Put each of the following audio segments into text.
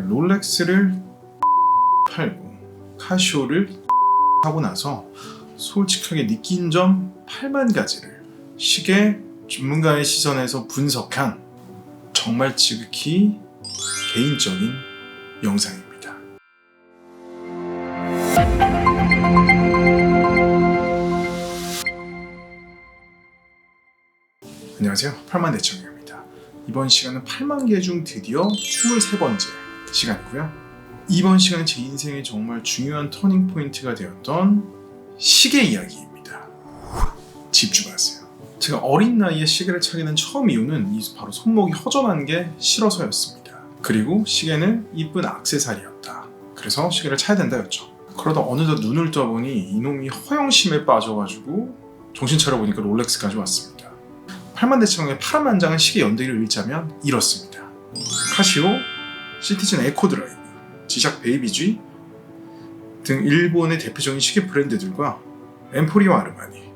롤렉스를 팔고 카시오를 하고 나서 솔직하게 느낀 점 8만 가지를 시계 전문가의 시선에서 분석한 정말 지극히 개인적인 영상입니다. 안녕하세요. 8만 대청입니다. 이번 시간은 8만 개 중 드디어 23번째 시간이고요. 이번 시간은 제 인생의 정말 중요한 터닝 포인트가 되었던 시계 이야기입니다. 집중하세요. 제가 어린 나이에 시계를 차게 된 처음 이유는 바로 손목이 허전한 게 싫어서였습니다. 그리고 시계는 이쁜 액세서리였다. 그래서 시계를 차야 된다였죠. 그러다 어느덧 눈을 떠보니 이놈이 허영심에 빠져가지고 정신 차려보니까 롤렉스까지 왔습니다. 8만 대청의 파란만장한 시계 연대기를 읽자면 이렇습니다. 카시오, 시티즌 에코 드라이브, 지샥 베이비 G 등 일본의 대표적인 시계 브랜드들과 엠포리오 아르마니,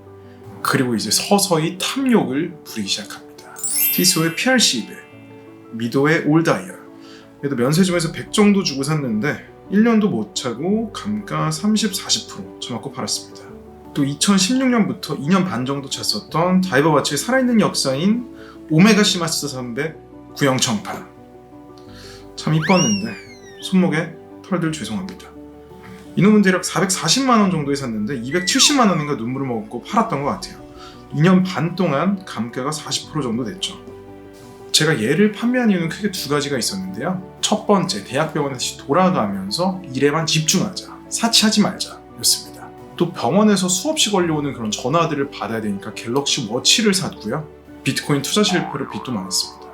그리고 이제 서서히 탐욕을 부리기 시작합니다. 티소의 PRC200, 미도의 올다이아. 얘도 면세점에서 100 정도 주고 샀는데 1년도 못 차고 감가 30-40% 쳐맞고 팔았습니다. 또 2016년부터 2년 반 정도 찼었던 다이버와치의 살아있는 역사인 오메가 시마스 300 구형 청판. 참 이뻤는데 손목에 털들 죄송합니다. 이놈은 대략 440만원 정도에 샀는데 270만원인가 눈물을 먹고 팔았던 것 같아요. 2년 반 동안 감가가 40% 정도 됐죠. 제가 얘를 판매한 이유는 크게 두 가지가 있었는데요. 첫 번째, 대학병원에 다시 돌아가면서 일에만 집중하자, 사치하지 말자 였습니다. 또 병원에서 수없이 걸려오는 그런 전화들을 받아야 되니까 갤럭시 워치를 샀고요. 비트코인 투자 실패로 빚도 많았습니다.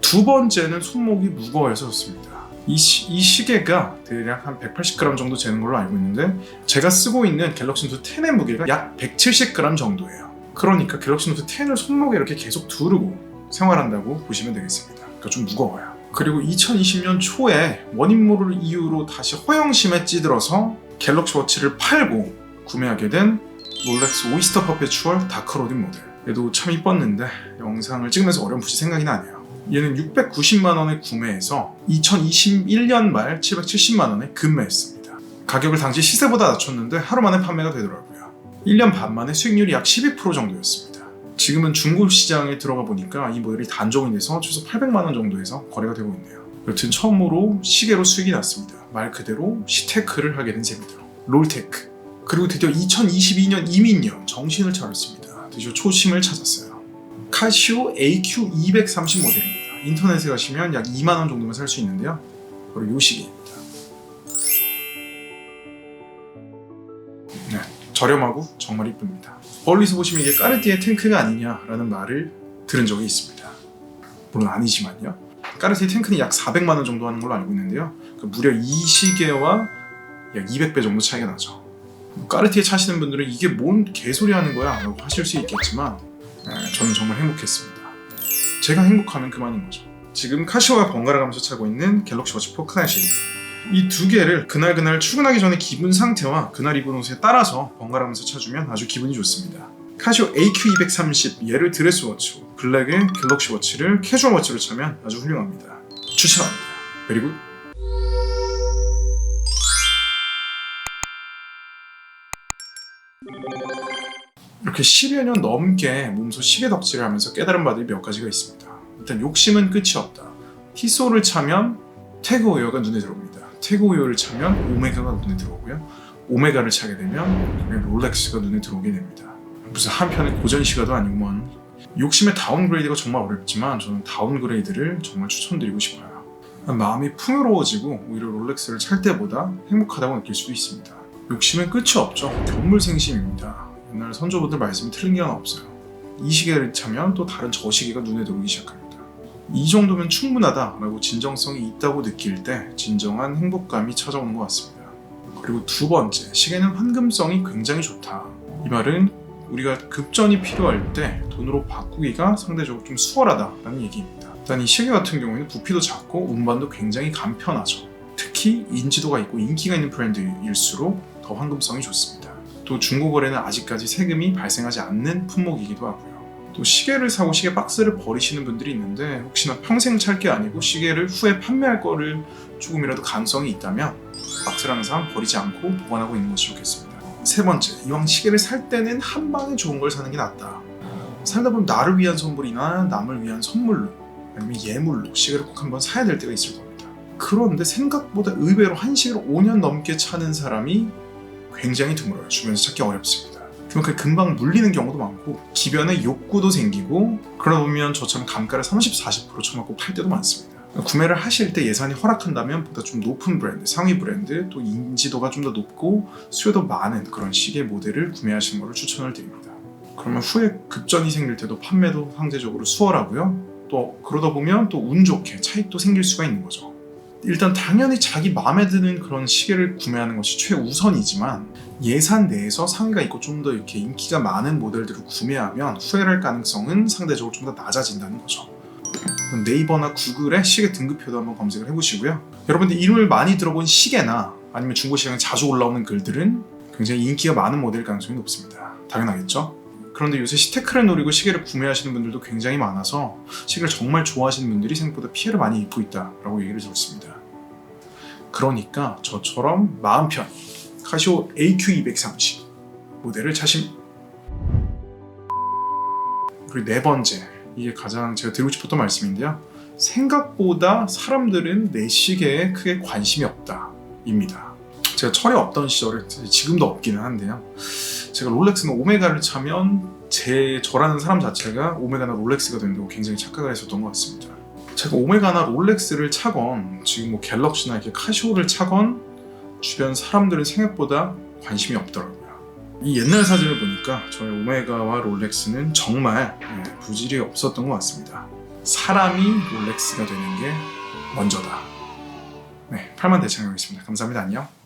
두 번째는 손목이 무거워서였습니다. 이 시계가 대략 한 180g 정도 되는 걸로 알고 있는데 제가 쓰고 있는 갤럭시 노트 10의 무게가 약 170g 정도예요. 그러니까 갤럭시 노트 10을 손목에 이렇게 계속 두르고 생활한다고 보시면 되겠습니다. 그러니까 좀 무거워요. 그리고 2020년 초에 원인 모를 이유로 다시 허영심에 찌들어서 갤럭시 워치를 팔고 구매하게 된 롤렉스 오이스터 퍼페추얼 다크로딩 모델. 얘도 참 이뻤는데 영상을 찍으면서 어렴풋이 생각이 나네요. 얘는 690만원에 구매해서 2021년 말 770만원에 급매했습니다. 가격을 당시 시세보다 낮췄는데 하루 만에 판매가 되더라고요. 1년 반 만에 수익률이 약 12% 정도였습니다. 지금은 중고 시장에 들어가 보니까 이 모델이 단종이 돼서 최소 800만원 정도에서 거래가 되고 있네요. 여튼 처음으로 시계로 수익이 났습니다. 말 그대로 시테크를 하게 된 셈이죠. 롤테크. 그리고 드디어 2022년 이민년 정신을 차렸습니다. 드디어 초심을 찾았어요. 카시오 AQ230 모델입니다. 인터넷에 가시면 약 2만원 정도면 살 수 있는데요. 바로 이 시계입니다. 네, 저렴하고 정말 이쁩니다. 멀리서 보시면 이게 까르띠에 탱크가 아니냐라는 말을 들은 적이 있습니다. 물론 아니지만요. 까르띠에 탱크는 약 400만원 정도 하는 걸로 알고 있는데요. 무려 이 시계와 약 200배 정도 차이가 나죠. 까르띠에 차시는 분들은 이게 뭔 개소리 하는 거야 라고 하실 수 있겠지만 저는 정말 행복했습니다. 제가 행복하면 그만인 거죠. 지금 카시오가 번갈아 가면서 차고 있는 갤럭시 워치 포크나인 시리즈, 이 두 개를 그날 출근하기 전에 기분 상태와 그날 입은 옷에 따라서 번갈아 가면서 차주면 아주 기분이 좋습니다. 카시오 AQ230 얘를 드레스 워치로, 블랙의 갤럭시 워치를 캐주얼 워치로 차면 아주 훌륭합니다. 추천합니다. 그리고 이렇게 10여 년 넘게 몸소 시계 덕질을 하면서 깨달은 바들이 몇 가지가 있습니다. 일단 욕심은 끝이 없다. 티소를 차면 태그 오이어가 눈에 들어옵니다. 태그 오이어를 차면 오메가가 눈에 들어오고요. 오메가를 차게 되면 롤렉스가 눈에 들어오게 됩니다. 무슨 한편의 고전 시가도 아니구만. 욕심의 다운그레이드가 정말 어렵지만 저는 다운그레이드를 정말 추천드리고 싶어요. 마음이 풍요로워지고 오히려 롤렉스를 찰 때보다 행복하다고 느낄 수도 있습니다. 욕심은 끝이 없죠. 견물생심입니다. 옛날 선조분들 말씀이 틀린 게 하나 없어요. 이 시계를 차면 또 다른 저 시계가 눈에 들어오기 시작합니다. 이 정도면 충분하다라고 진정성이 있다고 느낄 때 진정한 행복감이 찾아오는 것 같습니다. 그리고 두 번째, 시계는 환금성이 굉장히 좋다. 이 말은 우리가 급전이 필요할 때 돈으로 바꾸기가 상대적으로 좀 수월하다라는 얘기입니다. 일단 이 시계 같은 경우에는 부피도 작고 운반도 굉장히 간편하죠. 특히 인지도가 있고 인기가 있는 브랜드일수록 더 환금성이 좋습니다. 또 중고거래는 아직까지 세금이 발생하지 않는 품목이기도 하고요. 또 시계를 사고 시계 박스를 버리시는 분들이 있는데 혹시나 평생 찰 게 아니고 시계를 후에 판매할 거를 조금이라도 가능성이 있다면 박스를 항상 버리지 않고 보관하고 있는 것이 좋겠습니다. 세 번째, 이왕 시계를 살 때는 한 방에 좋은 걸 사는 게 낫다. 살다 보면 나를 위한 선물이나 남을 위한 선물로 아니면 예물로 시계를 꼭 한번 사야 될 때가 있을 겁니다. 그런데 생각보다 의외로 한 시계를 5년 넘게 차는 사람이 굉장히 드물어요. 주변에서 찾기 어렵습니다. 그만큼 금방 물리는 경우도 많고 기변에 욕구도 생기고 그러다 보면 저처럼 감가를 30-40% 쳐맞고 팔 때도 많습니다. 구매를 하실 때 예산이 허락한다면 보다 좀 높은 브랜드, 상위 브랜드, 또 인지도가 좀 더 높고 수요도 많은 그런 시계 모델을 구매하시는 것을 추천을 드립니다. 그러면 후에 급전이 생길 때도 판매도 상대적으로 수월하고요. 또 그러다 보면 또 운 좋게 차익도 생길 수가 있는 거죠. 일단 당연히 자기 마음에 드는 그런 시계를 구매하는 것이 최우선이지만 예산 내에서 상위가 있고 좀 더 이렇게 인기가 많은 모델들을 구매하면 후회할 가능성은 상대적으로 좀 더 낮아진다는 거죠. 네이버나 구글에 시계 등급표도 한번 검색을 해보시고요. 여러분들 이름을 많이 들어본 시계나 아니면 중고시장에 자주 올라오는 글들은 굉장히 인기가 많은 모델일 가능성이 높습니다. 당연하겠죠? 그런데 요새 시테크를 노리고 시계를 구매하시는 분들도 굉장히 많아서 시계를 정말 좋아하시는 분들이 생각보다 피해를 많이 입고 있다라고 얘기를 들었습니다. 그러니까 저처럼 마음 편히 카시오 AQ230 모델을 차십니다. 그리고 네 번째, 이게 가장 제가 드리고 싶었던 말씀인데요. 생각보다 사람들은 내 시계에 크게 관심이 없다 입니다. 제가 철이 없던 시절에 지금도 없기는 한데요. 제가 롤렉스나 오메가를 차면 저라는 사람 자체가 오메가나 롤렉스가 된다고 굉장히 착각을 했었던 것 같습니다. 제가 오메가나 롤렉스를 차건 지금 갤럭시나 이렇게 카시오를 차건 주변 사람들은 생각보다 관심이 없더라고요. 이 옛날 사진을 보니까 저의 오메가와 롤렉스는 정말 부질이 없었던 것 같습니다. 사람이 롤렉스가 되는 게 먼저다. 8만 대창하겠습니다. 감사합니다. 안녕.